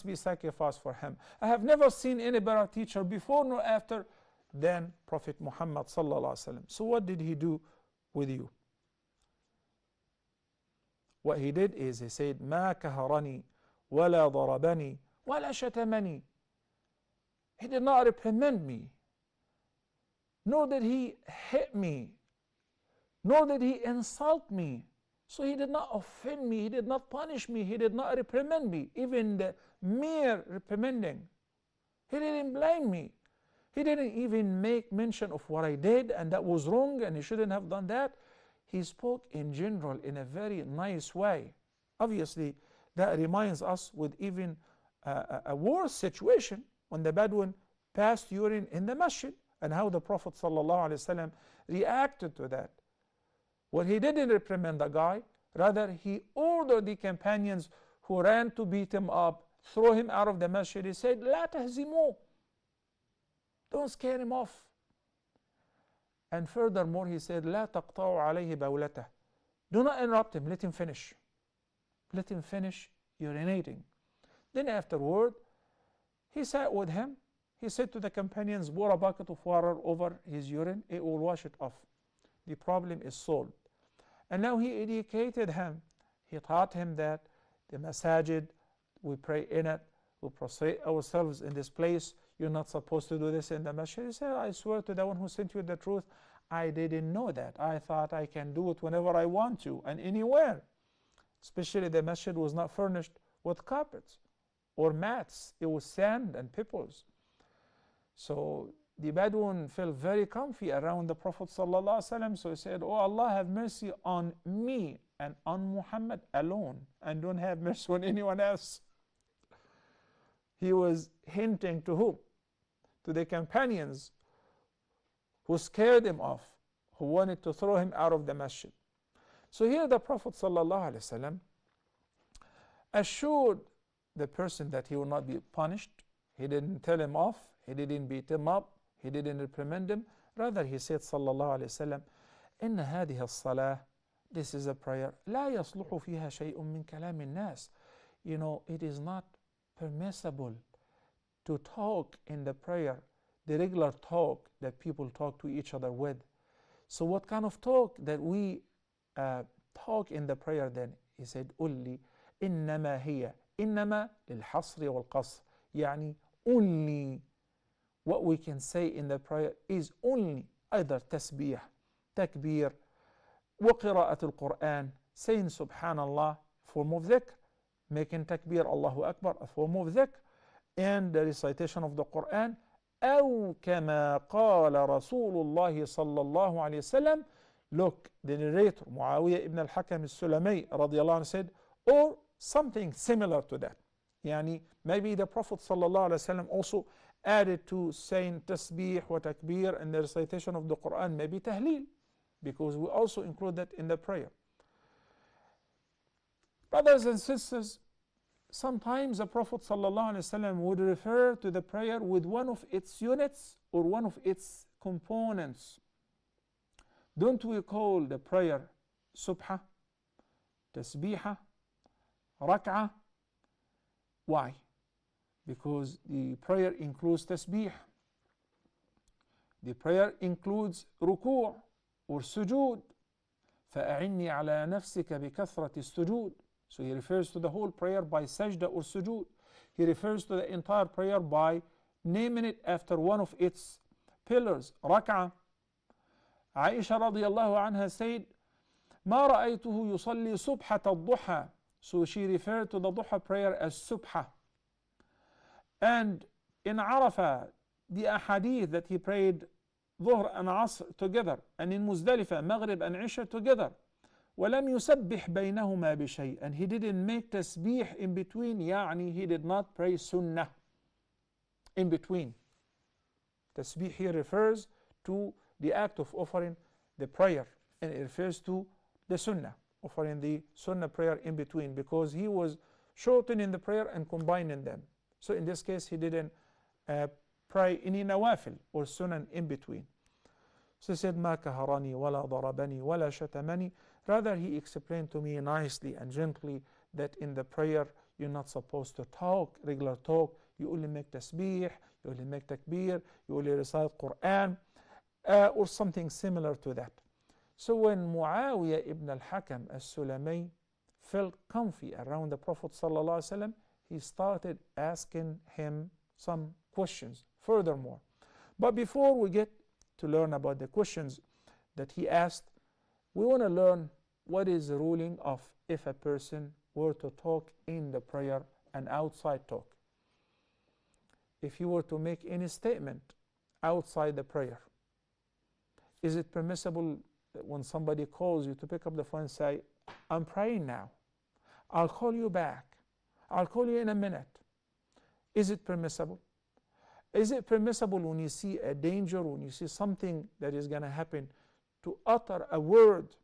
be sacrificed for him. I have never seen any better teacher before nor after than Prophet Muhammad sallallahu alaihi wasallam. So what did he do with you? What he did is he said, ما كهرني ولا ضربني ولا شتمني. He did not reprimand me, nor did he hit me, nor did he insult me. So he did not offend me, he did not punish me, he did not reprimand me. Even the mere reprimanding, he didn't blame me. He didn't even make mention of what I did and that was wrong and he shouldn't have done that. He spoke in general in a very nice way. Obviously, that reminds us with even a worse situation when the Bedouin passed urine in the masjid and how the Prophet ﷺ reacted to that. Well, he didn't reprimand the guy, rather he ordered the companions who ran to beat him up, throw him out of the masjid. He said, لا تهزموه. Don't scare him off. And furthermore, he said, لا تقطعوا عليه بولته. Do not interrupt him, let him finish. Let him finish urinating. Then afterward, he sat with him. He said to the companions, pour a bucket of water over his urine, it will wash it off. The problem is solved. And now he educated him. He taught him that the masajid, we pray in it, we prostrate ourselves in this place. You're not supposed to do this in the masjid. He said, I swear to the one who sent you the truth, I didn't know that. I thought I can do it whenever I want to and anywhere. Especially the masjid was not furnished with carpets or mats. It was sand and pebbles. So the Bedouin felt very comfy around the Prophet ﷺ. So he said, oh Allah, have mercy on me and on Muhammad alone, and don't have mercy on anyone else. He was hinting to whom? To the companions who scared him off, who wanted to throw him out of the masjid. So here the Prophet ﷺ assured the person that he will not be punished. He didn't tell him off, he didn't beat him up, he didn't reprimand him. Rather he said sallallahu alayhi wasallam, إن هذه الصلاة, this is a prayer, لا يصلح فيها شيء من كلام الناس. You know, it is not permissible to talk in the prayer, the regular talk that people talk to each other with. So what kind of talk that we talk in the prayer then? He said, قل إنما هي, إنما للحصر والقصر. يعني only what we can say in the prayer is only either tasbih, takbir, وقراءة القرآن, saying subhanallah, form of dhikr, making takbir Allahu Akbar, a form of dhikr, and the recitation of the Quran, أو كما قال رسول الله صلى الله عليه وسلم. Look, the narrator Muawiyah ibn al-Hakam al-Sulami radiallahu anhu said, or something similar to that. Yani maybe the Prophet sallallahu alaihi wasallam also added to saying tasbih wa takbir and the recitation of the Quran, maybe tahleel, because we also include that in the prayer. Brothers and sisters, sometimes the Prophet ﷺ would refer to the prayer with one of its units or one of its components. Don't we call the prayer subha, tasbiha, rak'ah? Why? Because the prayer includes tasbih. The prayer includes ruku' or sujood. فَأَعِنِّي عَلَى نَفْسِكَ بِكَثْرَةِ السُّجُودِ. So he refers to the whole prayer by sajda or sujood. He refers to the entire prayer by naming it after one of its pillars, rak'ah. Aisha radiallahu anha said, مَا رَأَيْتُهُ يُصَلِّي صُبْحَةَ الضُّحَى. So she referred to the duha prayer as subha. And in Arafah, the ahadith that he prayed Dhuhr and Asr together, and in Muzdalifah, Maghrib and Isha together. وَلَمْ يُسَبِّحْ بَيْنَهُمَا بِشَيْءٍ. And he didn't make tasbih in between, يعني he did not pray sunnah in between. Tasbih here refers to the act of offering the prayer, and it refers to the sunnah, offering the sunnah prayer in between, because he was shortening the prayer and combining them. So in this case, he didn't pray any nawafil or sunnah in between. So he said, مَا كَهَرَنِي وَلَا ضَرَبَنِي وَلَا شَتَمَنِي. Rather, he explained to me nicely and gently that in the prayer you're not supposed to talk, regular talk. You only make tasbih, you only make takbir, you only recite Quran, or something similar to that. So when Muawiyah ibn al-Hakam al-Sulami felt comfy around the Prophet ﷺ, he started asking him some questions furthermore. But before we get to learn about the questions that he asked, we want to learn what is the ruling of if a person were to talk in the prayer and outside talk. If you were to make any statement outside the prayer, is it permissible that when somebody calls you to pick up the phone and say, I'm praying now, I'll call you back, I'll call you in a minute? Is it permissible? Is it permissible when you see a danger, when you see something that is going to happen, to utter a word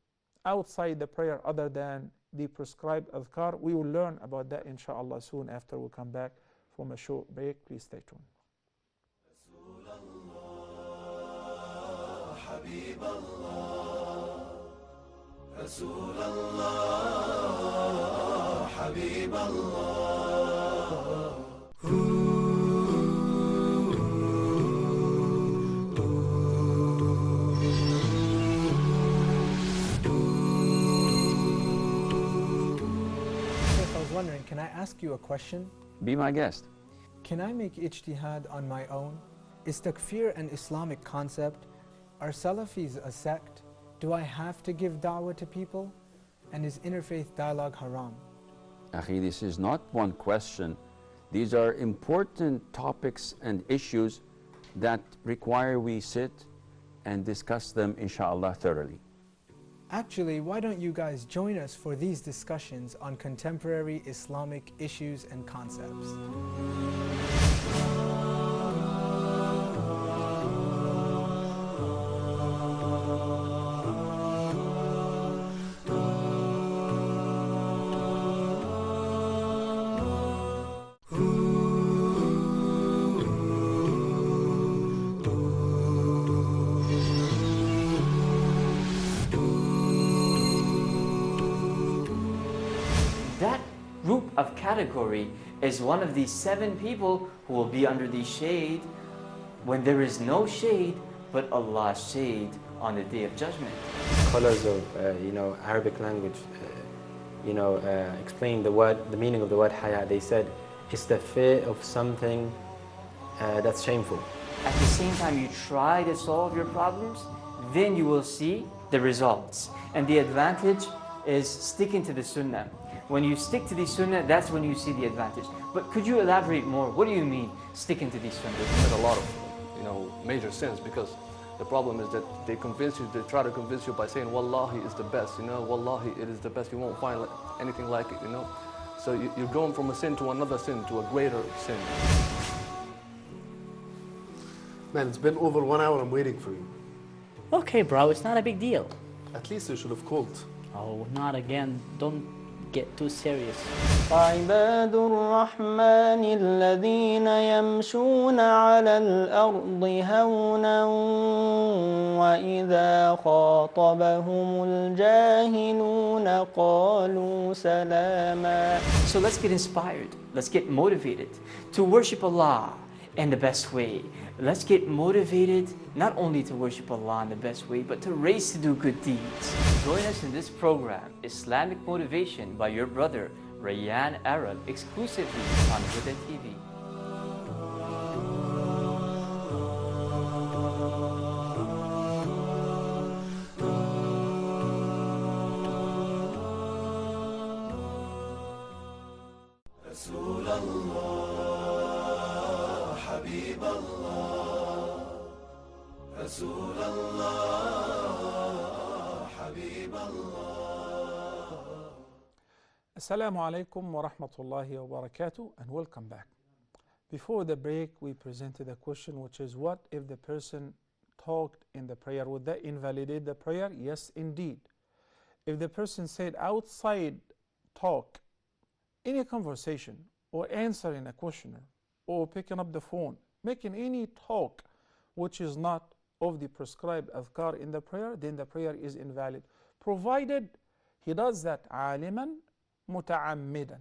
outside the prayer other than the prescribed adhkar? We will learn about that inshallah soon after we come back from a short break. Please stay tuned. Wondering, can I ask you a question? Be my guest. Can I make ijtihad on my own? Is takfir an Islamic concept? Are Salafis a sect? Do I have to give da'wah to people? And is interfaith dialogue haram? Akhi, this is not one question. These are important topics and issues that require we sit and discuss them inshallah thoroughly. Actually, why don't you guys join us for these discussions on contemporary Islamic issues and concepts? Of category is one of these 7 people who will be under the shade when there is no shade but Allah's shade on the Day of Judgment. Scholars of Arabic language explain the meaning of the word haya. They said it's the fear of something that's shameful. At the same time you try to solve your problems, then you will see the results. And the advantage is sticking to the sunnah. When you stick to the sunnah, that's when you see the advantage. But could you elaborate more? What do you mean, sticking to the sunnah? They commit a lot of, major sins, because the problem is that they try to convince you by saying, Wallahi is the best, Wallahi it is the best, you won't find anything like it, So you're going from a sin to another sin, to a greater sin. Man, it's been over 1 hour, I'm waiting for you. Okay, bro, it's not a big deal. At least you should have called. Oh, not again. Don't get too serious. عباد الرحمن الذين يمشون على الأرض هونا وإذا خاطبهم الجاهلون قالوا سلاما. So let's get inspired, let's get motivated to worship Allah in the best way. Let's get motivated not only to worship Allah in the best way, but to race to do good deeds. Join us in this program, Islamic Motivation, by your brother, Rayyan Arab, exclusively on Huda TV. Assalamu alaikum wa rahmatullahi wa barakatuh, and welcome back. Before the break, we presented a question, which is, what if the person talked in the prayer? Would that invalidate the prayer? Yes, indeed. If the person said outside talk, any conversation, or answering a questioner, or picking up the phone, making any talk which is not of the prescribed adhkar in the prayer, then the prayer is invalid, provided he does that aliman muta'ammidan,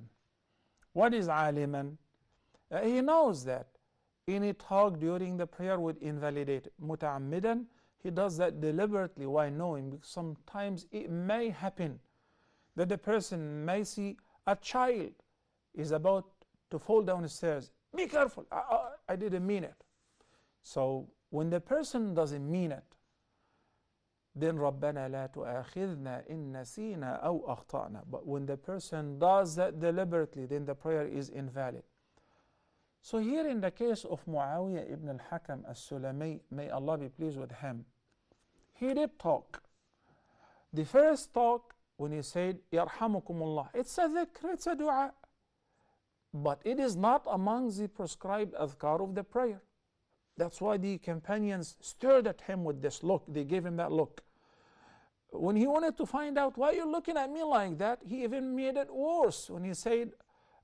What is aliman? He knows that any talk during the prayer would invalidate it. Muta'ammidan, he does that deliberately. Why? Knowing, because sometimes it may happen that the person may see a child is about to fall down the stairs. Be careful, I didn't mean it. So when the person doesn't mean it, then رَبَّنَا لَا تُؤَاخِذْنَا إِن نَسِينَا أَوْ أَخْطَأْنَا. But when the person does that deliberately, then the prayer is invalid. So here in the case of Muawiyah ibn al-Hakam as-Sulami, may Allah be pleased with him, he did talk. The first talk, when he said, يَرْحَمُكُمُ it's a dhikr, it's a dua. But it is not among the prescribed adhkar of the prayer. That's why the companions stared at him with this look. They gave him that look. When he wanted to find out why you're looking at me like that, he even made it worse when he said,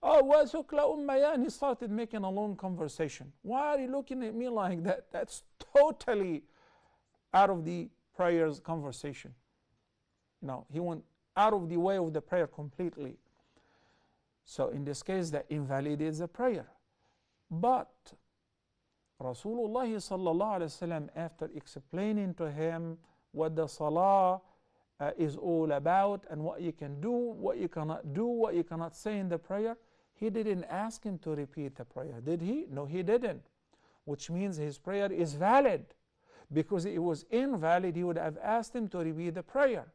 oh, وَثُكْلَ أُمَّيَا, and he started making a long conversation. Why are you looking at me like that? That's totally out of the prayer's conversation. No, he went out of the way of the prayer completely. So in this case, that invalidates the prayer. But Rasulullah sallallahu alaihi wasallam, after explaining to him what the Salah is all about and what you can do, what you cannot do, what you cannot say in the prayer, he didn't ask him to repeat the prayer, did he? No, he didn't. Which means his prayer is valid. Because it was invalid, he would have asked him to repeat the prayer.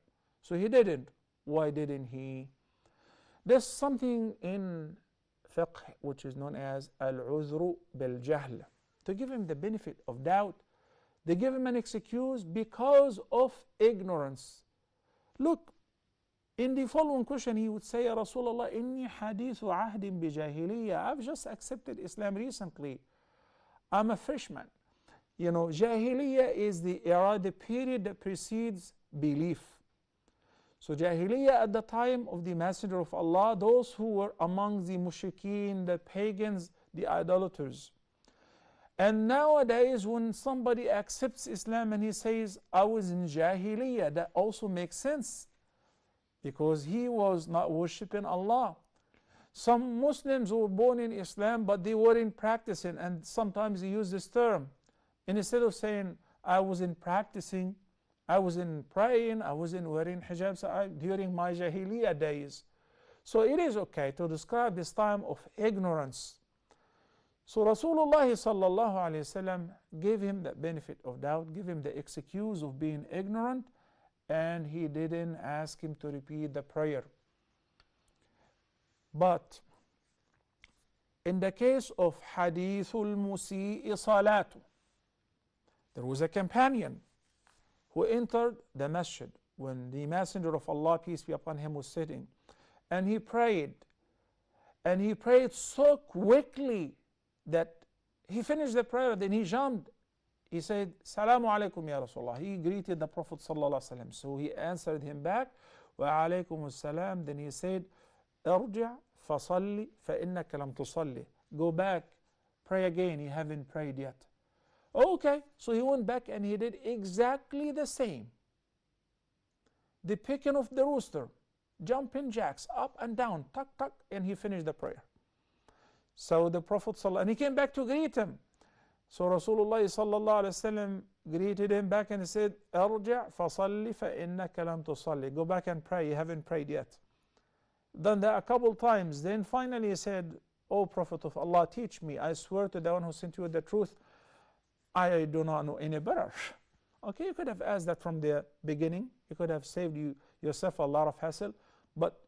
So he didn't. Why didn't he? There's something in fiqh which is known as al-uzru bil-jahl. To give him the benefit of doubt, they give him an excuse because of ignorance. Look, in the following question he would say, Ya Rasulullah, inni hadithu ahdin bijahiliya. I've just accepted Islam recently. I'm a freshman. You know, Jahiliyyah is the era, the period that precedes belief. So Jahiliyyah at the time of the Messenger of Allah, those who were among the mushrikeen, the pagans, the idolaters. And nowadays when somebody accepts Islam and he says, I was in Jahiliyyah, that also makes sense. Because he was not worshipping Allah. Some Muslims were born in Islam but they weren't practicing, and sometimes they use this term. And instead of saying, I wasn't practicing, I wasn't praying, I wasn't wearing hijab during my Jahiliyyah days. So it is okay to describe this time of ignorance. So Rasulullah sallallahu alayhi wasallam gave him the benefit of doubt, gave him the excuse of being ignorant, and he didn't ask him to repeat the prayer. But in the case of Hadithul Musi'i Salatu, there was a companion who entered the masjid when the Messenger of Allah, peace be upon him, was sitting, and he prayed. And he prayed so quickly that he finished the prayer, then he jumped. He said, Salamu alaikum ya Rasulullah. He greeted the Prophet sallallahu alaihi wasallam. So he answered him back, Wa alaikum assalam. Then he said, Irji' fasalli fa innaka lam tusalli. Go back, pray again, you haven't prayed yet. Okay, so he went back and he did exactly the same. The picking of the rooster, jumping jacks, up and down, tuck, tuck, and he finished the prayer. So the Prophet ﷺ, and he came back to greet him. So Rasulullah ﷺ greeted him back and he said, Irji' fasalli fa innaka lam tusalli. Go back and pray, you haven't prayed yet. Then that a couple times, then finally he said, O Prophet of Allah, teach me. I swear to the one who sent you the truth, I do not know any better. Okay, you could have asked that from the beginning. You could have saved yourself a lot of hassle. But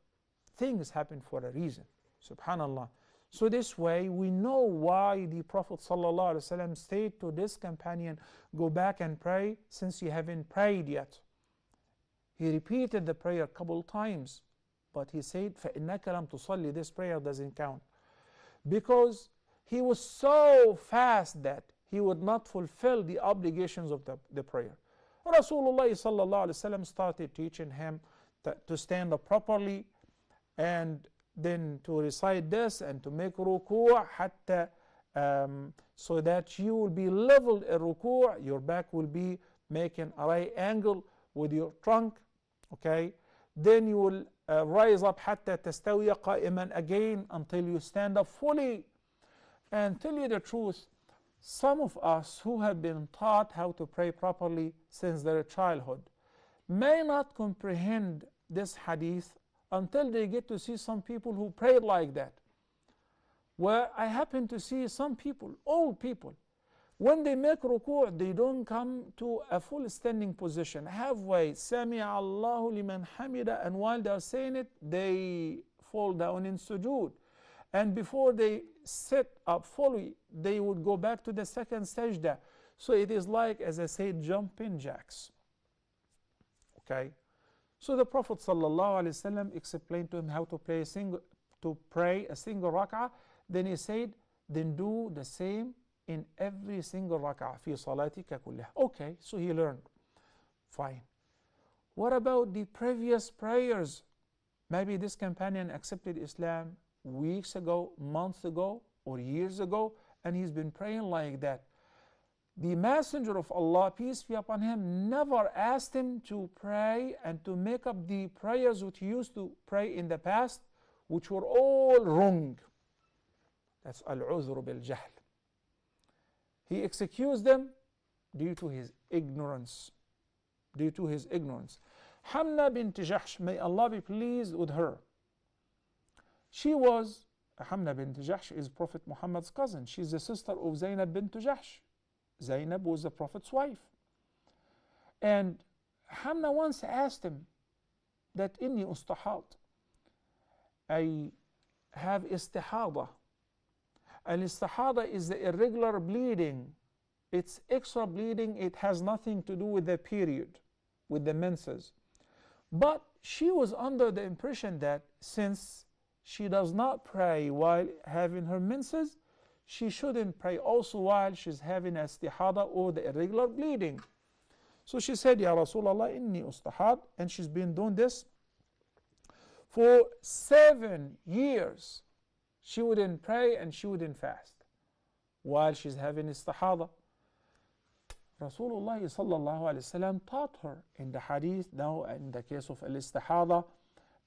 things happen for a reason. Subhanallah. So this way, we know why the Prophet ﷺ said to this companion, go back and pray since you haven't prayed yet. He repeated the prayer a couple times. But he said, فَإِنَّكَ لَمْ تُصَلِّ. This prayer doesn't count. Because he was so fast that he would not fulfill the obligations of the prayer. Rasulullah sallallahu alaihi wasallam started teaching him to stand up properly, and then to recite this and to make ruku' hatta, so that you will be leveled in ruku', your back will be making a right angle with your trunk. Okay, then you will rise up حتى تستوي قائما again until you stand up fully. And tell you the truth, some of us who have been taught how to pray properly since their childhood may not comprehend this hadith until they get to see some people who prayed like that. Where I happen to see some people, old people, when they make ruku', they don't come to a full standing position. Halfway, Sami Allahu liman hamida, and while they are saying it, they fall down in sujood. And before they sit up fully, they would go back to the second sajda. So it is like, as I said, jumping jacks. Okay? So the Prophet ﷺ explained to him how to pray a single rak'ah. Then he said, then do the same in every single rak'ah fi salatika kullaha. Okay, so he learned. Fine. What about the previous prayers? Maybe this companion accepted Islam weeks ago, months ago, or years ago, and he's been praying like that. The Messenger of Allah, peace be upon him, never asked him to pray and to make up the prayers which he used to pray in the past, which were all wrong. That's al-uzr bil-jahl. He excused them due to his ignorance. Due to his ignorance. Hamna bint Jahsh, may Allah be pleased with her. She was, Hamna bint Jahsh is Prophet Muhammad's cousin. She's the sister of Zainab bint Jahsh. Zainab was the Prophet's wife. And Hamna once asked him that inni ustahad. I have istihada. Al-istihada is the irregular bleeding. It's extra bleeding. It has nothing to do with the period, with the menses. But she was under the impression that since she does not pray while having her menses, she shouldn't pray also while she's having istihada or the irregular bleeding. So she said, Ya Rasulullah, inni ustahad. And she's been doing this for 7 years. She wouldn't pray and she wouldn't fast while she's having istihada. Rasulullah sallallahu alayhi wasallam taught her in the hadith. Now in the case of al-istihada,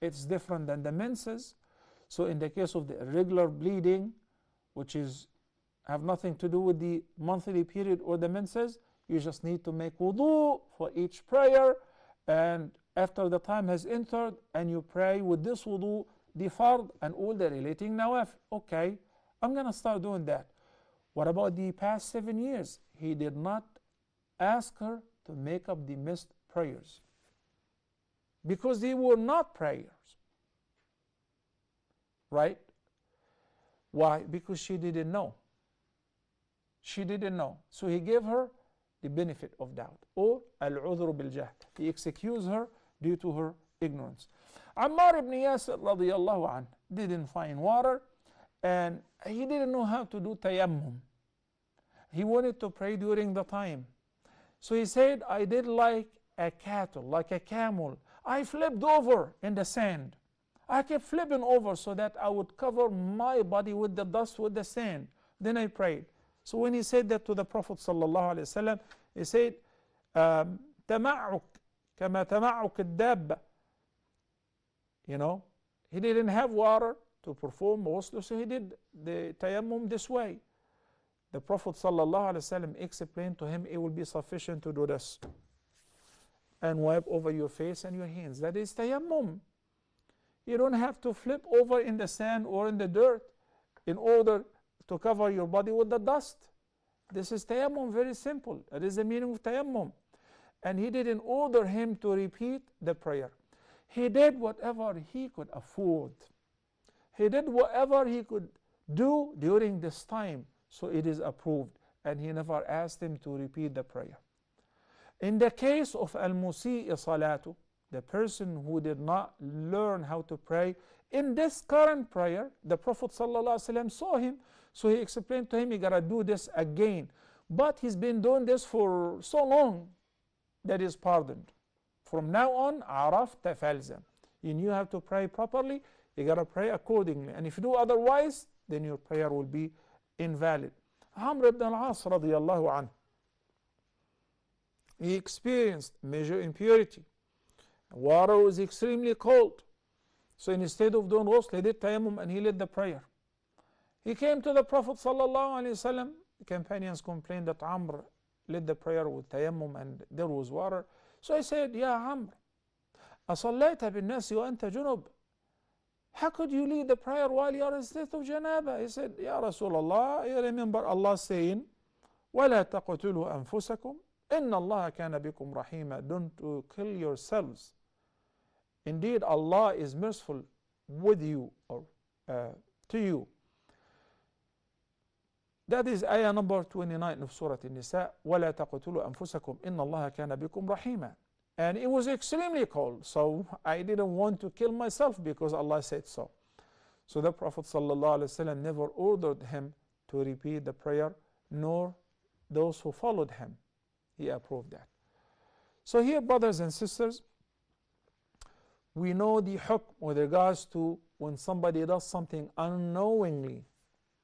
it's different than the menses. So in the case of the irregular bleeding, which is have nothing to do with the monthly period or the menses, you just need to make wudu for each prayer, and after the time has entered and you pray with this wudu, the fard and all the relating nawaf. Okay, I'm going to start doing that. What about the past 7 years? He did not ask her to make up the missed prayers because they were not prayers. Right? Why? Because she didn't know. She didn't know. So he gave her the benefit of doubt, or al-udhr bil-jahl. He excused her due to her ignorance. Ammar ibn Yasir radiyallahu anh didn't find water, and he didn't know how to do tayammum. He wanted to pray during the time. So he said, I did like a cattle, like a camel. I flipped over in the sand. I kept flipping over so that I would cover my body with the dust, with the sand. Then I prayed. So when he said that to the Prophet sallallahu alaihi wasallam, he said, "Tama'uk kama tama'uk ad-dabba." You know, he didn't have water to perform ghusl, so he did the tayammum this way. The Prophet sallallahu alaihi wasallam explained to him, it will be sufficient to do this and wipe over your face and your hands. That is tayammum. You don't have to flip over in the sand or in the dirt in order to cover your body with the dust. This is tayammum, very simple. That is the meaning of tayammum. And he didn't order him to repeat the prayer. He did whatever he could afford. He did whatever he could do during this time, so it is approved. And he never asked him to repeat the prayer. In the case of al-musi'i salatu, the person who did not learn how to pray, in this current prayer, the Prophet ﷺ saw him, so he explained to him, you gotta do this again. But he's been doing this for so long that he's pardoned. From now on, arafta falzam. You knew how to pray properly, you gotta pray accordingly. And if you do otherwise, then your prayer will be invalid. Amr ibn al-As radiyallahu anhu, he experienced major impurity. Water was extremely cold. So instead of doing ghusl, he did tayammum and he led the prayer. He came to the Prophet sallallahu alaihi wasallam. The companions complained that Amr led the prayer with tayammum and there was water. So he said, Ya Amr, أصليت بالناس وأنت جنب? How could you lead the prayer while you are in state of janaba? He said, Ya Rasulullah, you remember Allah saying, وَلَا تَقْتُلُوا أَنفُسَكُمْ إِنَّ اللَّهَ كَانَ بِكُمْ رَحِيمًا. Don't kill yourselves. Indeed, Allah is merciful with you or to you. That is ayah number 29 of Surah An-Nisa. وَلَا تَقْتُلُوا أَنفُسَكُمْ إِنَّ اللَّهَ كَانَ بِكُمْ رَحِيمًا. And it was extremely cold, so I didn't want to kill myself because Allah said so. So the Prophet ﷺ never ordered him to repeat the prayer, nor those who followed him. He approved that. So here, brothers and sisters, we know the hukm with regards to when somebody does something unknowingly,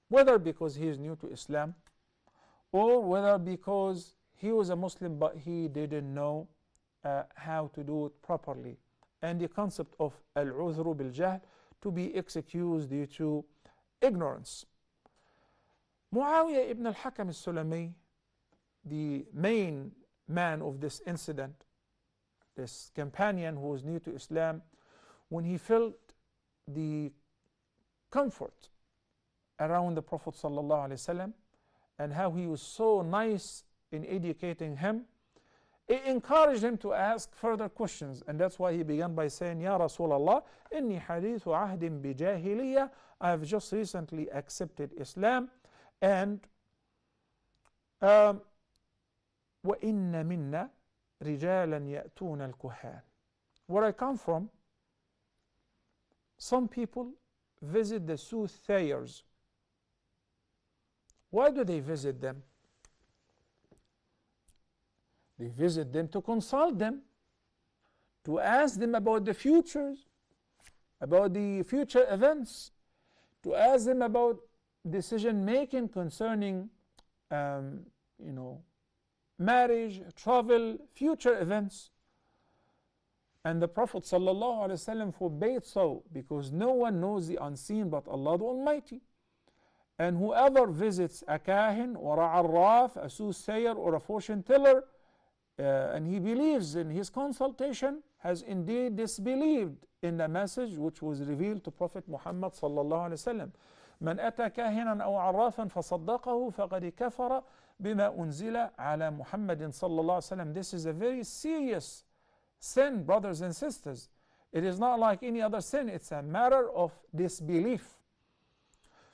whether because he is new to Islam or whether because he was a Muslim but he didn't know how to do it properly. And the concept of al-udhru bil-jahl, to be excused due to ignorance. Muawiyah ibn al-Hakam al-Sulami, the main man of this incident, this companion who was new to Islam, when he felt the comfort around the Prophet ﷺ and how he was so nice in educating him, it encouraged him to ask further questions. And that's why he began by saying, Ya Rasulallah, inni hadithu ahdin bi jahiliyyah. I have just recently accepted Islam, and وَإِنَّ مِنَّا رِجَالًا يَأْتُونَ الْكُهَانِ. Where I come from, some people visit the soothsayers. Why do they visit them? They visit them to consult them, to ask them about the futures, about the future events, to ask them about decision making concerning marriage, travel, future events. And the Prophet ﷺ forbade so, because no one knows the unseen but Allah the Almighty. And whoever visits a kahin or a arraf, a soothsayer or a fortune teller, and he believes in his consultation, has indeed disbelieved in the message which was revealed to Prophet Muhammad sallallahu alaihi wasallam. من أتى كاهنا أو عرافا فصدقه فقد كفر بما أنزل على محمد صلى الله عليه وسلم. This is a very serious sin, brothers and sisters. It is not like any other sin. It's a matter of disbelief.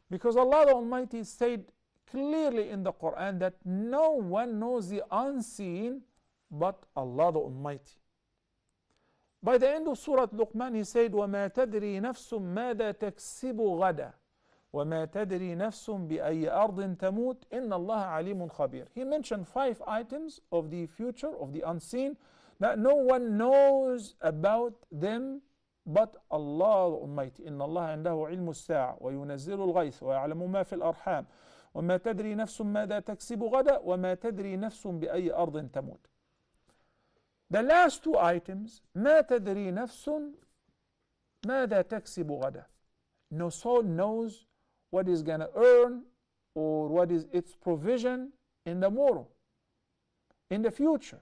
Because Allah the Almighty said clearly in the Quran that no one knows the unseen but Allah the Almighty. By the end of Surah Luqman, he said, وَمَا تَدْرِي نَفْسٌ مَاذَا تَكْسِبُ غَدًا وَمَا تَدْرِي نَفْسٌ بِأَيِّ أَرْضٍ تَمُوتُ إِنَّ اللَّهَ عَلِيمٌ خَبِيرٌ. He mentioned 5 items of the future, of the unseen, that no one knows about them but Allah the Almighty. إِنَّ اللَّهَ عِنْدَهُ عِلْمُ السَّاعَةِ وَيُنَزِّلُ الْغَيْثَ وَيَعْلَمُ مَا فِي الْأَرْحَامِ وَمَا تَدْرِي نَفْسٌ مَاذَا تَكْسِبُ غَدًا وَمَا تَدْرِي نَفْسٌ بِأَيِّ أَرْضٍ تَمُوتُ. The last 2 items, ما تدري نفس ماذا تكسب غدا. No soul knows what is going to earn or what is its provision in the morrow, in the future,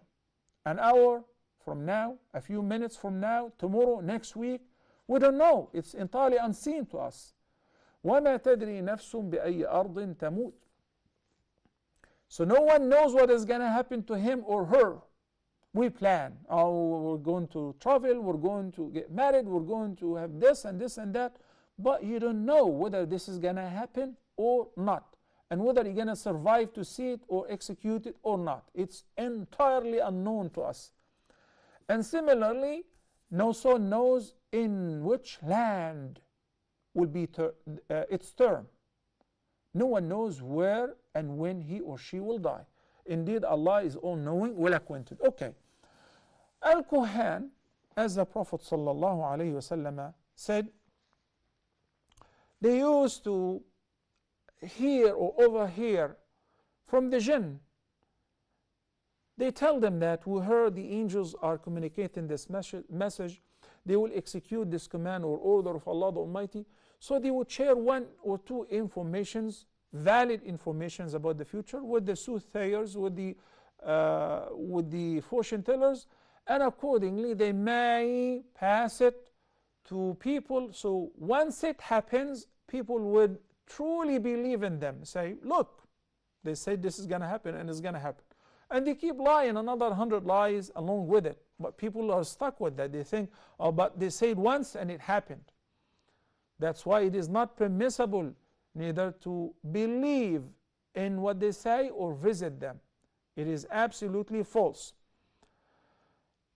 an hour from now, a few minutes from now, tomorrow, next week. We don't know. It's entirely unseen to us. وما تدري نفس بأي أرض تموت. So no one knows what is going to happen to him or her. We plan, oh, we're going to travel, we're going to get married, we're going to have this and this and that, but you don't know whether this is going to happen or not, and whether you're going to survive to see it or execute it or not. It's entirely unknown to us. And similarly, no soul knows in which land will be its term. No one knows where and when he or she will die. Indeed, Allah is all-knowing, well-acquainted. Okay. Al-Kuhan, as the Prophet sallallahu alaihi wasallam said, they used to hear or overhear from the jinn They tell them that we heard the angels are communicating this message. They will execute this command or order of Allah the Almighty. So they would share one or two informations, valid informations about the future with the soothsayers, with the fortune tellers, and accordingly they may pass it to people. So once it happens, people would truly believe in them. Say, look, they said this is going to happen and it's going to happen. And they keep lying another 100 lies along with it. But people are stuck with that. They think, oh, but they said once and it happened. That's why it is not permissible neither to believe in what they say or visit them. It is absolutely false.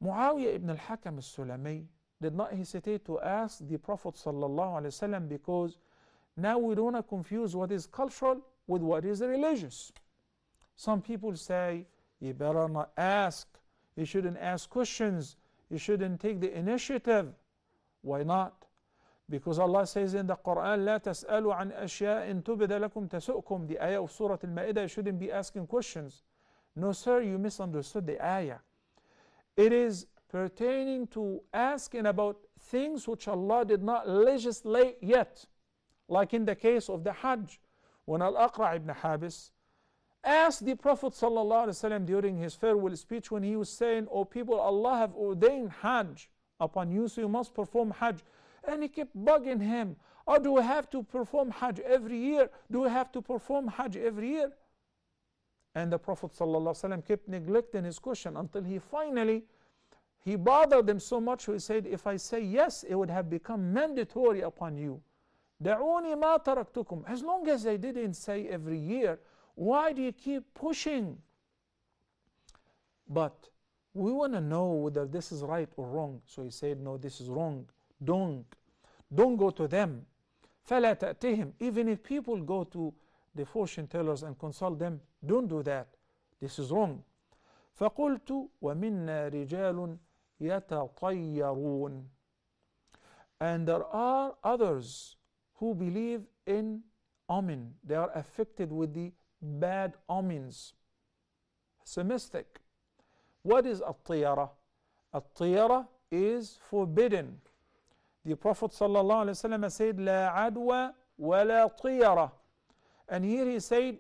Muawiyah ibn al-Hakam al-Sulami did not hesitate to ask the Prophet ﷺ, because now we don't want to confuse what is cultural with what is religious. Some people say, you better not ask, you shouldn't ask questions, you shouldn't take the initiative. Why not? Because Allah says in the Quran, لا تسألوا عن أشياء تبد لكم تسؤكم. The ayah of Surah Al-Ma'idah, you shouldn't be asking questions. No sir, you misunderstood the ayah. It is pertaining to asking about things which Allah did not legislate yet. Like in the case of the Hajj, when Al-Aqra' ibn Habis asked the Prophet ﷺ during his farewell speech, when he was saying, "O people, Allah have ordained Hajj upon you, so you must perform Hajj." And he kept bugging him, "Oh, do we have to perform Hajj every year? Do we have to perform Hajj every year?" And the Prophet ﷺ kept neglecting his question until he finally, he bothered them so much, he said, "If I say yes, it would have become mandatory upon you. دعوني ما تركتكم." As long as I didn't say every year, why do you keep pushing? But we want to know whether this is right or wrong. So he said, no, this is wrong. Don't go to them. فلا تأتهم. Even if people go to the fortune tellers and consult them, don't do that. This is wrong. فقلت ومنا رجال يتطيرون. And there are others who believe in omen. They are affected with the bad omens. Pessimistic. What is at-tiyara? At-tiyara is forbidden. The Prophet ﷺ said, لا عدوى ولا طيرة. And here he said,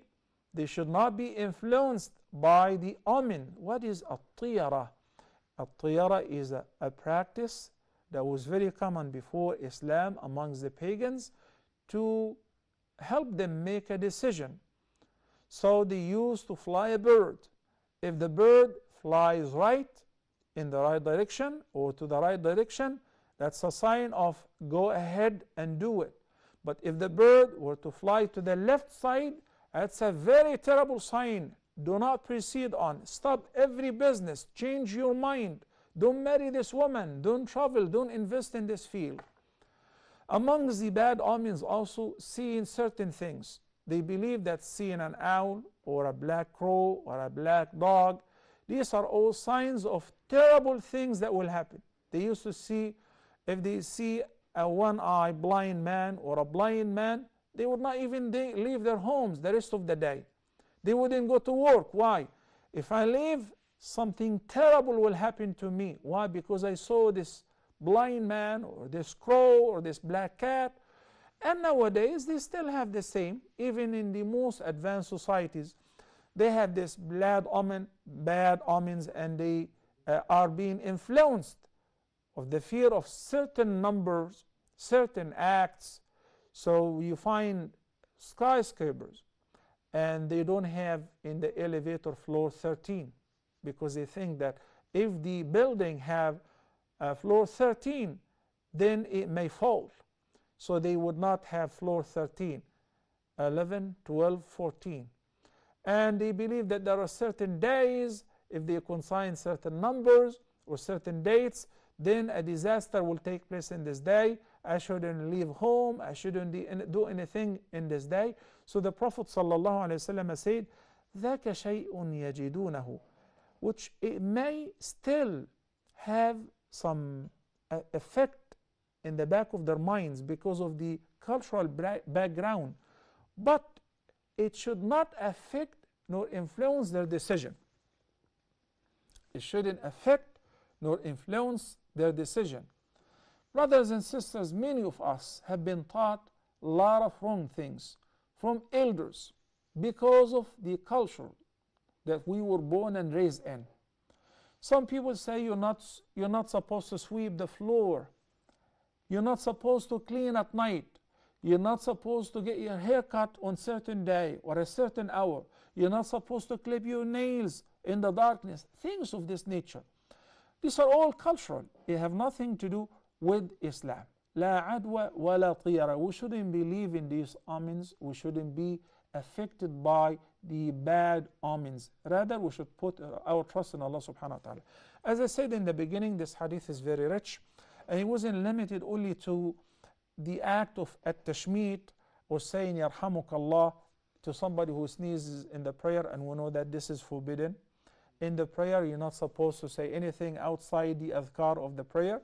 they should not be influenced by the omen. What is at-tiyara? At-tiyara is a practice that was very common before Islam amongst the pagans to help them make a decision. So they used to fly a bird. If the bird flies right, in the right direction or to the right direction, that's a sign of go ahead and do it. But if the bird were to fly to the left side, that's a very terrible sign. Do not proceed on. Stop every business. Change your mind. Don't marry this woman. Don't travel. Don't invest in this field. Amongst the bad omens also seeing certain things. They believe that seeing an owl or a black crow or a black dog, these are all signs of terrible things that will happen. They used to see, if they see a one-eyed blind man or a blind man, they would not even leave their homes the rest of the day. They wouldn't go to work. Why? If I leave, something terrible will happen to me. Why? Because I saw this blind man or this crow or this black cat. And nowadays they still have the same. Even in the most advanced societies, they have this bad omens, and they are being influenced of the fear of certain numbers, certain acts. So you find skyscrapers and they don't have in the elevator floor 13, because they think that if the building have floor 13, then it may fall. So they would not have floor 13, 11, 12, 14. And they believe that there are certain days, if they consign certain numbers or certain dates, then a disaster will take place in this day. I shouldn't leave home. I shouldn't do anything in this day. So the Prophet ﷺ said, ذَاكَ شَيْءٌ يَجِدُونَهُ, which it may still have some effect in the back of their minds because of the cultural background, but it should not affect nor influence their decision. It shouldn't affect nor influence their decision. Brothers and sisters, many of us have been taught a lot of wrong things from elders because of the culture that we were born and raised in. Some people say you're not supposed to sweep the floor. You're not supposed to clean at night. You're not supposed to get your hair cut on a certain day or a certain hour. You're not supposed to clip your nails in the darkness. Things of this nature. These are all cultural. They have nothing to do with Islam. لا عدوى ولا طيرة. We shouldn't believe in these omens. We shouldn't be affected by the bad omens. Rather, we should put our trust in Allah subhanahu wa ta'ala. As I said in the beginning, this hadith is very rich, and it wasn't limited only to the act of at-tashmit or saying yarhamukallah to somebody who sneezes in the prayer, and we know that this is forbidden. In the prayer, you're not supposed to say anything outside the adhkar of the prayer.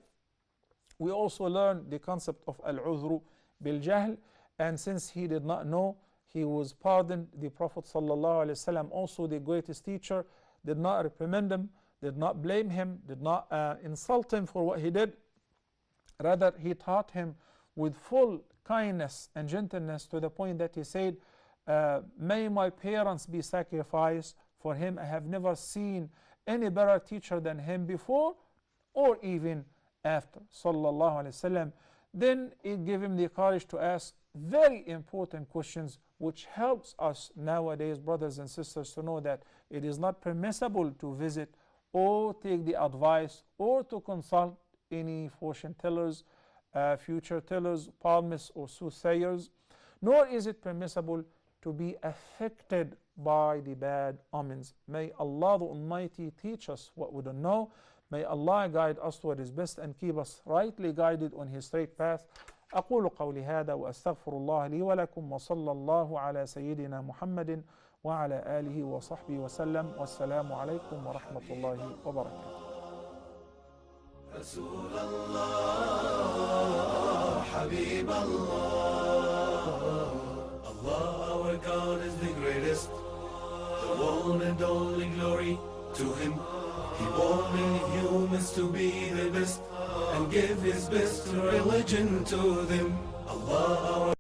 We also learn the concept of al-udhru bil-jahl, and since he did not know, he was pardoned. The Prophet ﷺ, also the greatest teacher, did not reprimand him, did not blame him, did not insult him for what he did. Rather, he taught him with full kindness and gentleness, to the point that he said, may my parents be sacrificed for him. I have never seen any better teacher than him before or even after. Sallallahu Alaihi Wasallam. Then it gave him the courage to ask very important questions, which helps us nowadays, brothers and sisters, to know that it is not permissible to visit or take the advice or to consult any fortune tellers, future tellers, palmists, or soothsayers, nor is it permissible to be affected by the bad omens. May Allah the Almighty teach us what we don't know. May Allah guide us to what is best and keep us rightly guided on His straight path. أقول قولي هذا وأستغفر الله لي ولكم وصلى الله على سيدنا محمد وعلى آله وصحبه وسلم والسلام عليكم ورحمة الله وبركاته. رسول الله حبيب الله Allah, our God, is the greatest, the one and only glory to Him. He wanted humans to be the best and give His best religion to them. Allah, our